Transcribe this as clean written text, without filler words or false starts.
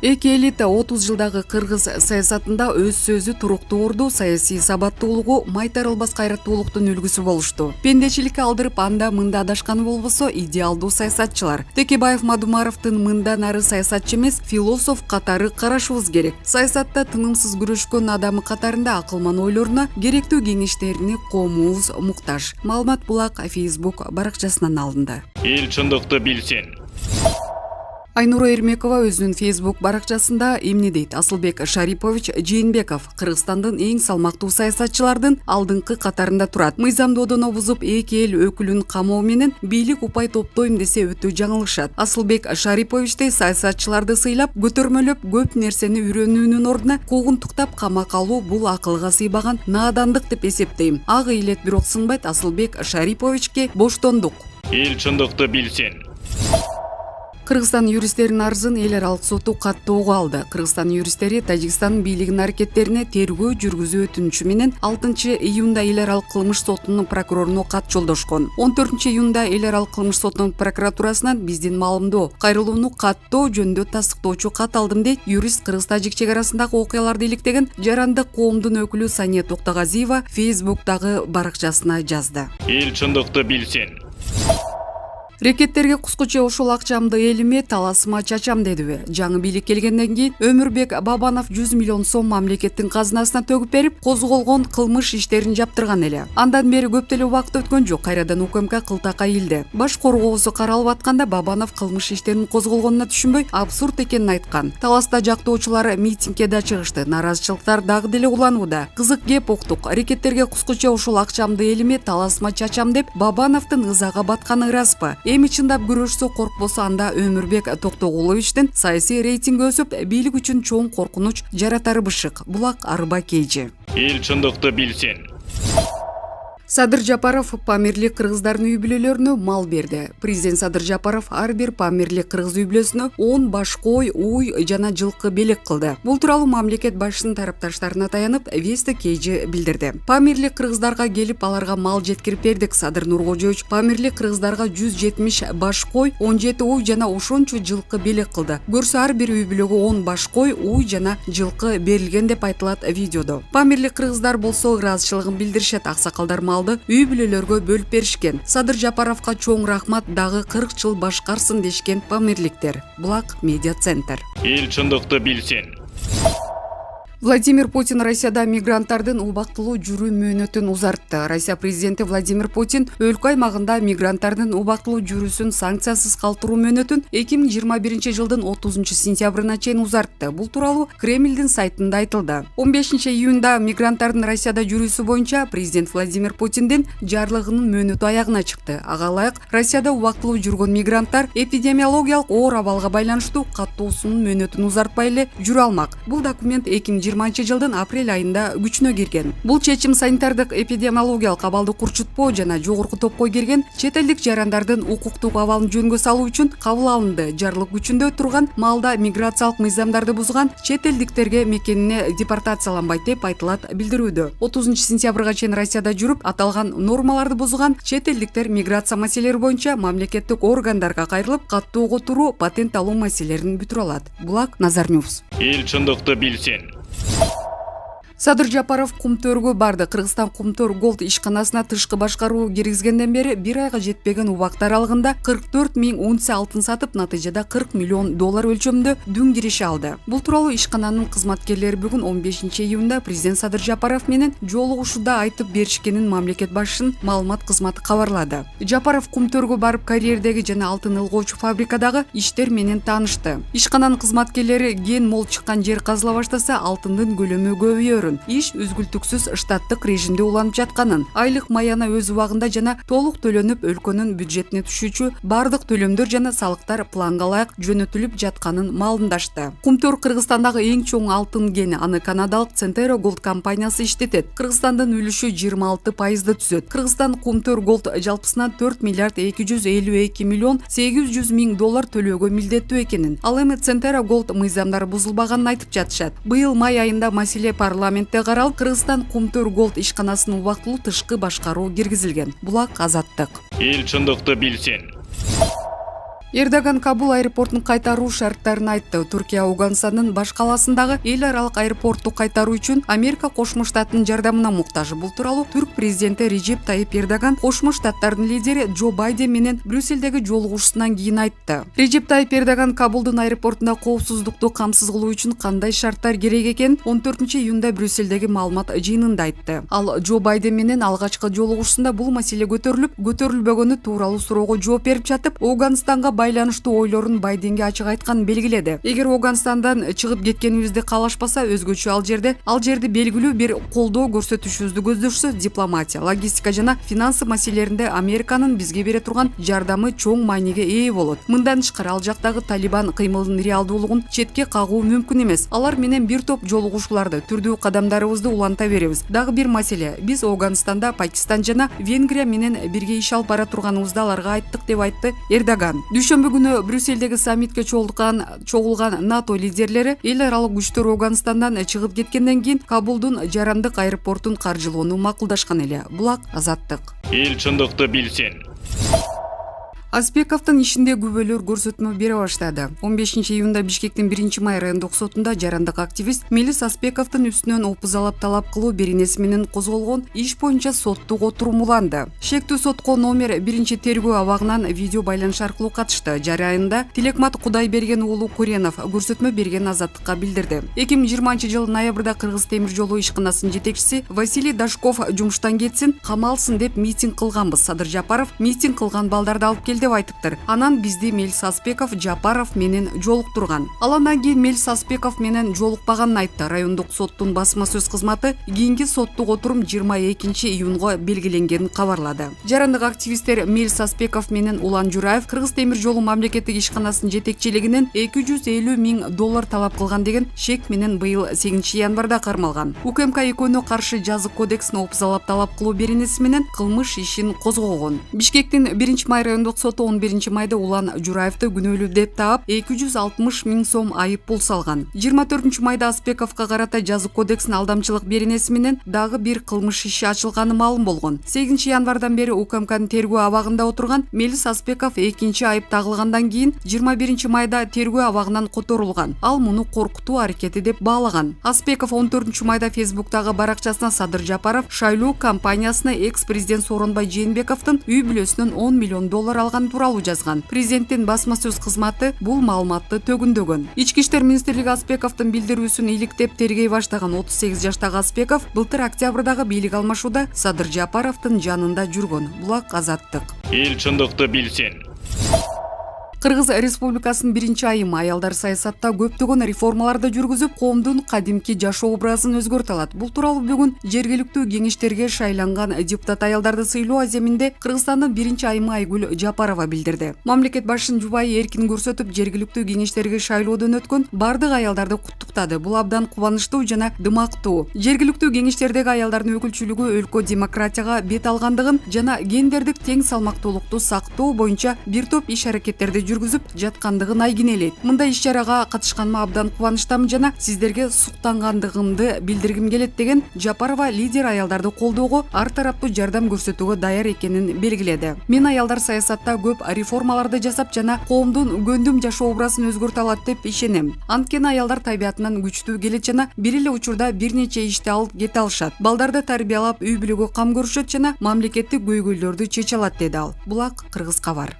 Эки эл 30 жылдагы кыргыз саясатында өз сөзү туруктуурду, саясий сабаттуулугу, майтарылбас кайраттуулуктун үлгүсү болушту. Пендечиликке алдырып анда мында адашканы болбосо идеалдуу саясатчылар. Текебаев Мадумаровдун мындан ары саясатчы эмес, философ катары карашыбыз керек. Саясатта тынымсыз күрөшкөн адамы катарында акылман ойлоруна, керектүү кеңештерине коомубуз муктаж. Маалымат Булак Facebook баракчасынан алынды. Эл чындыкты билсин. Айнура Эрмекова өзүнүн Facebook баракчасында эмне дейт? Асылбек Шарипович Жээнбеков Кыргызстандын эң салмактуу саясатчылардын алдыңкы катарында турат. Мыйзамдоодон бузуп, эки эл өкүлүн камоо менен бийлик упай топтойм десе өтө жаңылышат. Асылбек Шариповичтей саясатчыларды сыйлап, көтөрмөлөп, көп нерсени үйрөнүүнүн ордуна куугунтуктап камакка алуу бул акылга сыйбаган наадандык деп эсептейм. Ак ыйлет бирок сынбайт. Асылбек Шариповичке боштондук. Эл чындыкты билсин. Кыргызстан юристтеринин арызын эл аралык соту каттоого алды. Кыргызстан юристтери Тажикстан бийлигинин аракеттерине тергөө жүргүзүү өтүнүчү менен 6 июнда эл аралык кылмыш сотунун прокуроруна кат жолдошкон. 14 июнда эл аралык кылмыш сотунун прокуратурасынан биздин маалымдоо, кайрылууну каттоо жөнүндө тастыктоочу кат алдым дейт юрист кыргыз-тажик чек арасындагы окуяларды иликтеген жарандык коомдун өкүлү Сания Токтогазиева Facebook'тагы баракчасына жазды. Эл чындыкты билсин. Рекеттерге кускуча ушул акчамды элиме, таласыма чачам дедиби? Жаңы бийлик келгенден кийин Өмүрбек Бабанов 100 миллион сом мамлекеттин казынасына төгүп берип, козголгон кылмыш иштерин жаптырган эле. Андан бери көп деле убакыт өткөн жок. Кайрадан УКМК кылтакка ийилди. Баш коргоосу каралып атканда Бабанов кылмыш иштерин козголгонуна түшүнбөй, абсурд экенин айткан. Таласта жактоочулар митингге да чыгышты. Наразычылыктар дагы деле уланууда. Кызык кеп уктук. Рекеттерге кускуча ушул акчамды элиме, таласыма чачам деп Бабановдун ызага батканы ыраспы? Эми чындап күрөшсө коркпосо, анда Өмүрбек Токтогуловичтин саясий рейтинги өсүп, бийлик үчүн чоң коркунуч жаратары бышык. Булак Арба Кейжи. Эл чындыкты билсин. Садыр Жапаров памирлик кыргыздардын үй бүлөлөрүнө мал берди. Президент Садыр Жапаров ар бир памирлик кыргыз үй бүлөсүнө 10 баш кой, уй жана жылкы белек кылды. Бул тууралуу мамлекет башчысынын тарапташтарына таянып, Вести Кейжи билдирди. Памирлик кыргыздарга келип, аларга мал жеткирип бердик. Садыр Нуркожоевич памирлик кыргыздарга 170 баш кой, 17 уй жана ошончо жылкы белек кылды. Көрсө ар бир үй бүлөгө 10 баш кой, уй жана жылкы берилген деп айтылат видеодо. Памирлик кыргыздар болсо ыраазычылыгын билдиришет. Аксакалдар үй бүлөлөргө бөлүп беришкен. Садыр Жапаровка чоң рахмат, дагы 40 жыл башкарсын дешкен памирликтер. Булак Медиа Центр. Эл чындыкты билсин. Владимир Путин Россияда мигранттардын убактылуу жүрүү мөөнөтүн узартты. Россия президенти Владимир Путин өлкө аймагында мигранттардын убактылуу жүрүүсүн санкциясыз калтыруу мөөнөтүн 2021 жылдын 30 сентябрына чейин узартты. Бул тууралуу Кремлдин сайтында айтылды. 15 июнда мигранттардын Россияда жүрүүсү боюнча президент Владимир Путиндин жарлыгынын мөөнөтү аягына чыкты. Ага ылайык Россияда убактылуу жүргөн мигранттар эпидемиологиялык оор абалга байланыштуу каттоосунун мөөнөтүн узартпай эле жүрө алмак. Бул документ 2020 жылдын апрель айында күчүнө кирген. Бул чечим санитардык эпидемиологиялык абалды курчутпоо жана жогорку топко кирген чет элдик жарандардын укуктук абалын жөнгө салуу үчүн кабыл алынды. Жарлык күчүндө турган маалда миграциялык мыйзамдарды бузган чет элдиктерге мекенине депортацияланбайт деп айтылат билдирүүдө. 30 сентябрга чейин Россияда жүрүп, аталган нормаларды бузган чет элдиктер миграция маселелери боюнча мамлекеттик органдарга кайрылып, каттоого туруу, патент алуу маселелерин бүтүрө алат. Булак Назар Ньюс. Эл чындыкты билсин. Садыр Жапаров Кумтөргө барды. Кыргызстан Кумтөр Голд ишканасына тышкы башкаруу киргизгенден бери бир айга жетпеген убакыт аралыгында 44 000 унция алтын сатып, натыйжада 40 миллион доллар өлчөмүндө дүң киреше алды. Бул тууралуу ишкананын кызматкерлери бүгүн 15 июнда президент Садыр Жапаров менен жолугушууда айтып беришкенин мамлекет башчысынын маалымат кызматы кабарлады. Жапаров Кумтөргө барып, карьердеги жана алтын ылгоочу фабрикадагы иштер менен таанышты. Ишкананын кызматкерлери ген мол чыккан жер казыла баштаса, алтындын көлөмү көбөйөрүн, иш үзгүлтүксүз штаттык режимде уланып жатканын, айлык маяна өз убагында жана толук төлөнүп, өлкөнүн бюджетине түшүүчү бардык төлөмдөр жана салыктар планга ылайык жөнөтүлүп жатканын маалымдашты. Кумтөр Кыргызстандагы эң чоң алтын кени, аны канадалык Centero Gold компаниясы иштетет. Кыргызстандын үлүшү 26% түзөт. Кыргызстан Кумтөр Gold жалпысынан 4 миллиард 252 миллион 800 миң доллар төлөөгө милдеттүү экенин, ал эми Centero Gold мыйзамдары бузулбаганын айтып жатышат. Быйыл май айында маселе парламентте каралып, Кыргызстан Кумтөр Голд ишканасынын убактылуу тышкы башкаруу киргизилген. Булак Азаттык. Эл чындыкты билсин. Эрдоган Кабул аэропортун кайтаруу шарттарын айтты. Түркия Ауганстандын баш каласындагы эл аралык аэропортту кайтаруу үчүн Америка Кошмо Штаттын жардамына муктаж. Бул тууралуу Түрк президенти Режеп Тайип Эрдоган Кошмо Штаттардын лидери Джо Байден менен Брюссельдеги жолугушуусунан кийин айтты. Режеп Тайип Эрдоган Кабулдун аэропортунда коопсуздукту камсыз кылуу үчүн кандай шарттар керек экенин 14-июнда Брюссельдеги маалымат жыйынында айтты. Ал Джо Байден менен алгачкы жолугушуусунда бул маселе көтөрүлбөгөнү тууралуу суроого жооп берип жатып, Ауганстанга байланыштуу ойлорун Байденге ачык айтканын белгиледи. Эгер Ауганстандан чыгып кеткенибизди каалашпаса, өзгөчө ал жерде белгилүү бир колдоо көрсөтүшүбүздү көздөшсө, дипломатия, логистика жана финансы маселелеринде Американын бизге бере турган жардамы чоң мааниге ээ болот. Мындан тышкары ал жактагы Талибан кыймылынын реалдуулугун четке кагуу мүмкүн эмес. Алар менен бир топ жолугушууларды, түрдүү кадамдарыбызды уланта беребиз. Дагы бир маселе, биз Ауганстанда Пакистан жана Венгрия менен бирге иш алып бара турганыбызды аларга айттык, деп айтты Эрдоган. Дүйшөмбү күнү Брюссельдеги саммитке чогулган НАТО лидерлери эл аралык күчтөр Ауганстандан чыгып кеткенден кийин Кабулдун жарандык аэропортун каржылоону макулдашкан эле. Булак Азаттык. Эл чындыкты билсин. Аспековдун ишинде күбөлөр көрсөтмө бере баштады. 15-июнда Бишкектин 1-май райондук сотунда жарандык активист Мелис Аспековдун үстүнөн опузалап талап кылуу беренеси менен козголгон иш боюнча соттук отурум уланды. Шектүү сотко номер 1-тергөө абагынан видео байланыш аркылуу катышты. Жарайында Тилекмат Кудайберген уулу Куренов көрсөтмө берген Азаттыкка билдирди. 2020-жыл ноябрда Кыргыз темир жолу ишканасынын жетекчиси Василий Дашков жумуштан кетсин, камалсын деп митинг кылганбыз. Садыр Жапаров митинг кылган балдарды алып келди деп айтыптыр. Анан бизди Мелис Аспеков Жапаров менен жолуктурган. Ал андан кийин Мелис Аспеков менен жолукпаганын айтты. Райондук соттун басма сөз кызматы кийинки соттук отурум 22-июнга белгиленгенин кабарлады. Жарандык активисттер Мелис Аспеков менен Улан Жураев Кыргыз темир жолу мамлекеттик ишканасынын жетекчилигинен $250,000 талап кылган деген шек менен быйыл 8-январда кармалган. УКМК экөөнө каршы жазык кодексин опузалап талап кылуу беренеси менен кылмыш ишин козгогон. Бишкектин 1-май райондук соту 11-майда Улан Жураевди күнөөлүү деп таап 260,000 сом айып пул салган. 24-майда Аспековго карата жазык кодексин алдамчылык беренеси менен дагы бир кылмыш иши ачылганы маалым болгон. 8-январдан бери УКМКнын тергөө абагында отурган Мелис Аспеков экинчи айып тагылгандан кийин 21-майда тергөө абагынан которулган. Ал муну коркутуу аракети деп баалаган. Аспеков 14-майда Фейсбуктагы баракчасына Садыр Жапаров шайлоо кампаниясына экс-президент Сооронбай Жээнбековдун үй бүлөсүнөн $10 миллион алган тууралуу жазган. Президенттин басма сөз кызматы бул маалыматты төгүндөгөн. Ички иштер министрлиги Аспековдун билдирүүсүн иликтеп тергей баштаган 38 жаштагы Аспеков былтыр октябрдагы бийлик алмашууда Садыр Жапаровдун жанында жүргөн. Булак Азаттык. Эл чындыкты билсин. Кыргыз Республикасынын 1-айымы аялдар саясатта көптөгөн реформаларды жүргүзүп, коомдун кадимки жашоо образын өзгөртө алат. Бул тууралуу бүгүн жергиликтүү кеңештерге шайланган депутат аялдарды сыйлоо аземинде Кыргызстандын 1-айымы Айгүл Жапарова билдирди. Мамлекет башчынын жубайы эркин көрсөтүп, жергиликтүү кеңештерге шайлоодон өткөн бардык аялдарды куттуктады. Бул абдан кубанычтуу жана дымактуу. Жергиликтүү кеңештердеги аялдардын өкүлчүлүгү өлкө демократияга бет алгандыгын жана гендердик тең салмактуулукту сактоо боюнча бир топ иш аракеттерди жүргүзүп жаткандыгын айгинелейт. Мындай иш-чарага катышканыма абдан кубанычтамын жана сиздерге суктангандыгымды билдиргим келет деген Жапарова лидер аялдарды колдоого, ар тараптуу жардам көрсөтүүгө даяр экенин белгиледи. Мен аялдар саясатта көп реформаларды жасап жана коомдун гөндүм жашоо образын өзгөртө алат деп ишенем. Анткени аялдар табиятынан күчтүү келет жана бир эле учурда бир нече ишти алып кете алышат. Балдарды тарбиялап, үй бүлөгө кам көрүшөт жана мамлекеттик көйгөйлөрдү чече алат, деди ал. Булак Кыргыз кабар.